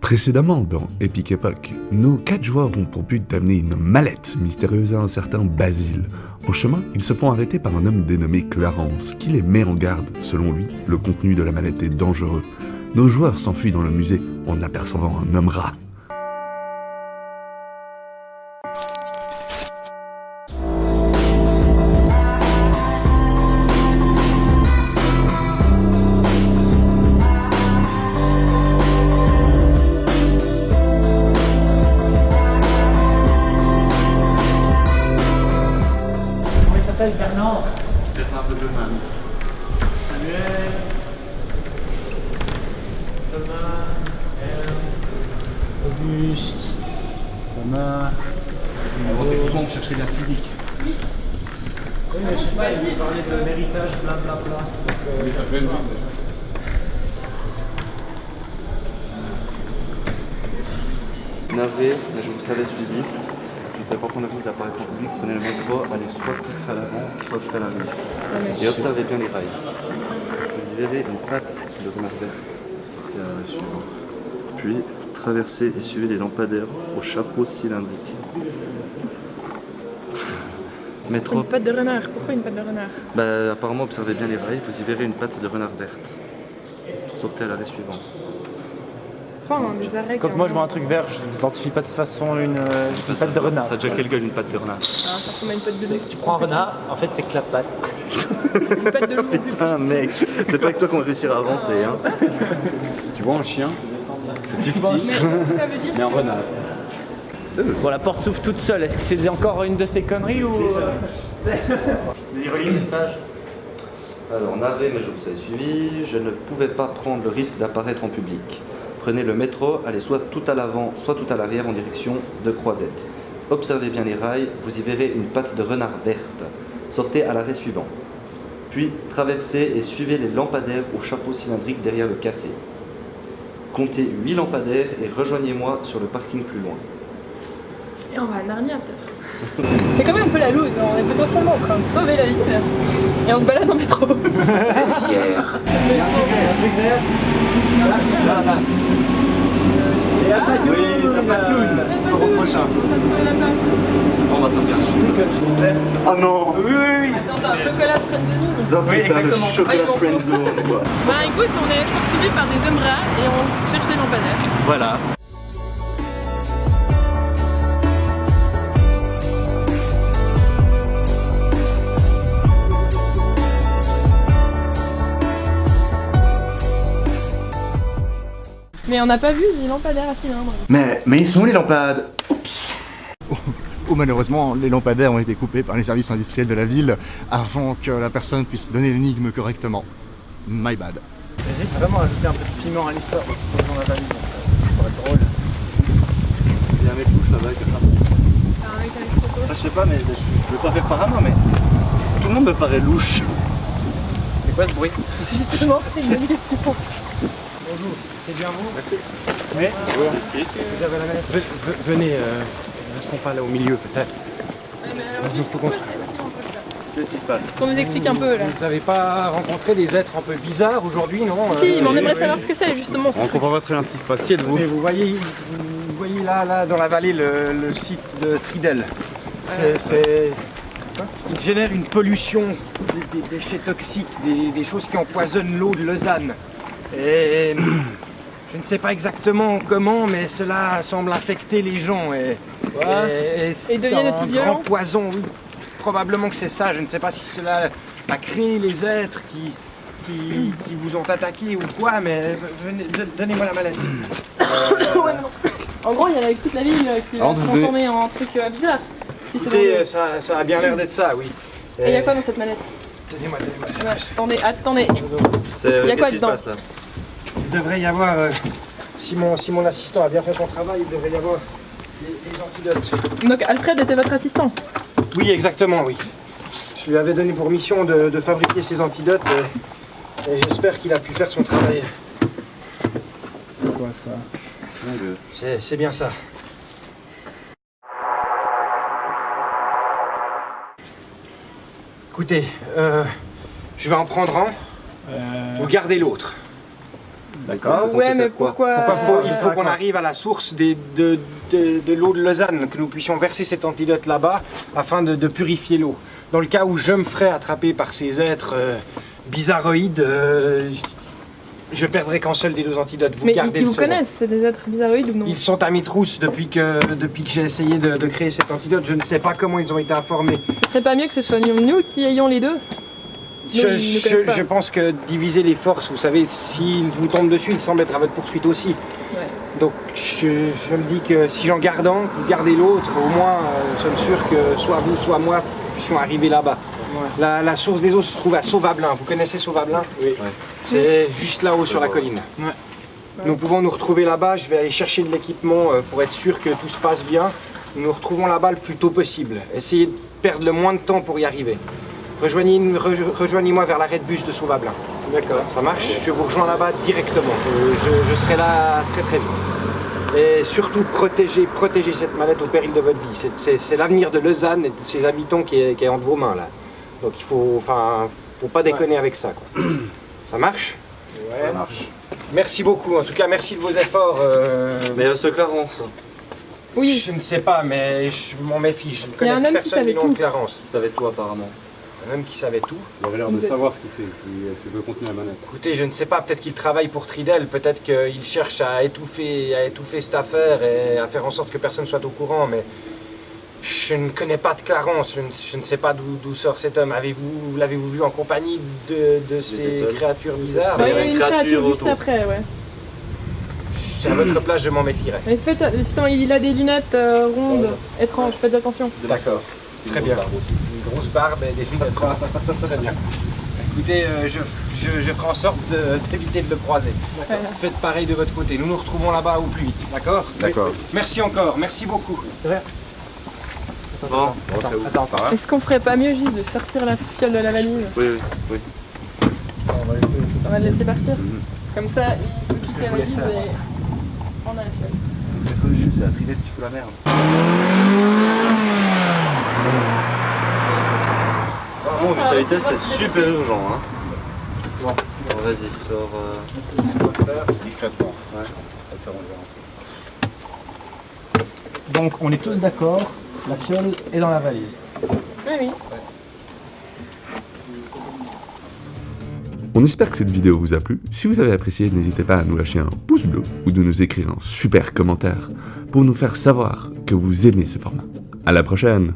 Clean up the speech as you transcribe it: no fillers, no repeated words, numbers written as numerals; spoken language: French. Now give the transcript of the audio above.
Précédemment dans Epic Époque, nos 4 joueurs ont pour but d'amener une mallette mystérieuse à un certain Basile. Au chemin, ils se font arrêter par un homme dénommé Clarence, qui les met en garde. Selon lui, le contenu de la mallette est dangereux. Nos joueurs s'enfuient dans le musée en apercevant un homme rat. Bernard. Bernard de Demans. Samuel. Thomas. Ernst. Auguste. Thomas. On cherchait de la physique. Oui, mais je sais pas, il parlait de l'héritage, blablabla. Oui, ça fait une Navré, mais je vous savais suivi. Je ne fais pas prendre le risque d'apparaître en public. Prenez le métro, allez soit tout à l'avant, soit tout à l'arrière. Et observez bien les rails. Vous y verrez une patte de renard vert. Sortez à la suivante. Puis traversez et suivez les lampadaires au chapeau cylindrique. Métro. Une patte de renard. Pourquoi une patte de renard? Apparemment, observez bien les rails. Vous y verrez une patte de renard verte. Sortez à l'arrêt suivant. Des arrêts Quand moi je vois un truc vert, je n'identifie pas de toute façon une patte de renard. Ça a déjà quelle gueule une patte de renard? Ah, ça ressemble à une patte de loup. Tu prends un renard, en fait c'est que la patte. Une patte de loup. Putain mec, c'est pas avec toi qu'on va réussir à avancer hein. Tu vois un chien? C'est petit, Mais ça veut dire mais un renard. Bon, la porte s'ouvre toute seule. Est-ce que c'est encore une de ces conneries ou. Vas-y, relis le message. Alors, navré, mais je vous ai suivi. Je ne pouvais pas prendre le risque d'apparaître en public. Prenez le métro, allez soit tout à l'avant, soit tout à l'arrière en direction de Croisette. Observez bien les rails, vous y verrez une patte de renard verte. Sortez à l'arrêt suivant. Puis, traversez et suivez les lampadaires au chapeau cylindrique derrière le café. Comptez 8 lampadaires et rejoignez-moi sur le parking plus loin. Et on va à Narnia peut-être. C'est quand même un peu la loose, hein. On est potentiellement en train de sauver la ville et on se balade en métro. Baissière. Il y a un truc vert. Voilà, c'est ça. Là. C'est la patoune. Oui, la patoune. Sur au prochain. On a trouvé la patte. On va sortir un chien. Je sais. Oh non. Oui. Attends, un chocolat friendzone. Non, Oui, putain, le exactement. chocolat friendzone quoi. Bah écoute, on est poursuivi par des hommes rats et on cherche des lampadaires. Voilà. Mais on n'a pas vu les lampadaires à cylindre. Mais ils sont où les lampades? Oups. Où malheureusement les lampadaires ont été coupés par les services industriels de la ville avant que la personne puisse donner l'énigme correctement. My bad. J'hésite vraiment à ajouter un peu de piment à l'histoire. On a pas mis. Ça va être drôle. Il y a un mec louche là-bas avec ça. Un mec avec le coco. Je sais pas, mais je veux pas faire parano, mais tout le monde me paraît louche. C'était quoi ce bruit? Justement, c'est une question. Bonjour, c'est bien vous? Merci. Oui. Vous avez la manette. Venez, restons pas là au milieu peut-être. Mais alors, juste pourquoi cette île en fait là? Qu'est-ce qui se passe? Qu'on nous explique un peu là. Vous n'avez pas rencontré des êtres un peu bizarres aujourd'hui, non? Si, mais on aimerait savoir ce que c'est justement. On comprend pas très bien ce qui se passe. Qui êtes-vous? Mais vous voyez là dans la vallée le site de Tridel. Il génère une pollution, des déchets toxiques, des choses qui empoisonnent l'eau de Lausanne. Et je ne sais pas exactement comment, mais cela semble affecter les gens. Et c'est deviennent aussi un violents. grand poison, oui. Probablement que c'est ça. Je ne sais pas si cela a créé les êtres qui vous ont attaqué ou quoi, mais venez, donnez-moi la mallette. Ouais, non. En gros, il y a toute la ville qui va se transformer en truc bizarre. Si c'est Écoutez, ça a bien l'air d'être ça, oui. Et il y a quoi dans cette mallette? Donnez-moi. Ouais, attendez. Il y a quoi Qu'est-ce qui se dedans? passe là? Il devrait y avoir, si mon assistant a bien fait son travail, il devrait y avoir les antidotes. Donc Alfred était votre assistant? Oui, exactement, oui. Je lui avais donné pour mission de fabriquer ces antidotes et j'espère qu'il a pu faire son travail. C'est quoi ça? C'est bien ça. Écoutez, je vais en prendre un. Vous gardez l'autre. D'accord. Ouais, mais pourquoi Il faut qu'on arrive à la source de l'eau de Lausanne, que nous puissions verser cet antidote là-bas afin de purifier l'eau. Dans le cas où je me ferais attraper par ces êtres bizarroïdes, je perdrai qu'un seul des deux antidotes. Vous Mais gardez ils le vous second. connaissent, c'est des êtres bizarroïdes ou non? Ils sont à mes trousses depuis que j'ai essayé de créer cet antidote. Je ne sais pas comment ils ont été informés. Ce serait pas mieux que ce soit nous qui ayons les deux? Non, ils nous connaissent pas. Je pense que diviser les forces, vous savez, s'ils vous tombent dessus, ils semblent être à votre poursuite aussi. Ouais. Donc je me dis que si j'en garde un, vous gardez l'autre, au moins nous sommes sûrs que soit vous, soit moi puissions arriver là-bas. Ouais. La source des eaux se trouve à Sauvablin. Vous connaissez Sauvablin? Oui. Ouais. C'est juste là-haut sur la colline. Ouais. Nous pouvons nous retrouver là-bas. Je vais aller chercher de l'équipement pour être sûr que tout se passe bien. Nous nous retrouvons là-bas le plus tôt possible. Essayez de perdre le moins de temps pour y arriver. Rejoignez-moi vers l'arrêt de bus de Sauvablin. D'accord. Ça marche? Je vous rejoins là-bas directement. Je serai là très très vite. Et surtout, protégez cette mallette au péril de votre vie. C'est l'avenir de Lausanne et de ses habitants qui est entre vos mains là. Donc il faut pas déconner avec ça, quoi. Ça marche? Ouais. Ça marche. Merci beaucoup. En tout cas, merci de vos efforts. Mais ce Clarence. Oui. Je ne sais pas, mais je m'en méfie. Je ne Il y a un connais homme qui personne savait du nom de tout. Clarence. Qui savait tout apparemment. Un homme qui savait tout. Il avait l'air de savoir ce que veut contenir la manette. Écoutez, je ne sais pas, peut-être qu'il travaille pour Tridel, peut-être qu'il cherche à étouffer cette affaire et à faire en sorte que personne soit au courant, mais je ne connais pas de Clarence, je ne sais pas d'où sort cet homme. L'avez-vous vu en compagnie de ces créatures bizarres? Ouais, il y a une une créature créature juste autour. après, ouais. À votre place, je m'en méfierais. Mais justement, il a des lunettes rondes, étranges, faites attention. D'accord, très bien. Une grosse barbe et des lunettes. Très bien. Écoutez, je ferai en sorte d'éviter de le croiser. Voilà. Faites pareil de votre côté. Nous nous retrouvons là-bas au plus vite, d'accord? D'accord. Merci encore, merci beaucoup. Bon, Attends. Est-ce qu'on ferait pas mieux juste de sortir la fiole de la valise? oui. On va le laisser partir. Comme ça, il C'est ce fixe que la je voulais valise faire. et on a la fiole. C'est à Tridel qui fout la merde. Vraiment, vu ta vitesse, c'est super urgent. Hein. Bon. Alors, vas-y, sors. C'est ce qu'on va faire. Discrètement. Ouais. Comme ça, on verra. Donc on est tous d'accord, la fiole est dans la valise. Oui, oui. On espère que cette vidéo vous a plu. Si vous avez apprécié, n'hésitez pas à nous lâcher un pouce bleu ou de nous écrire un super commentaire pour nous faire savoir que vous aimez ce format. À la prochaine!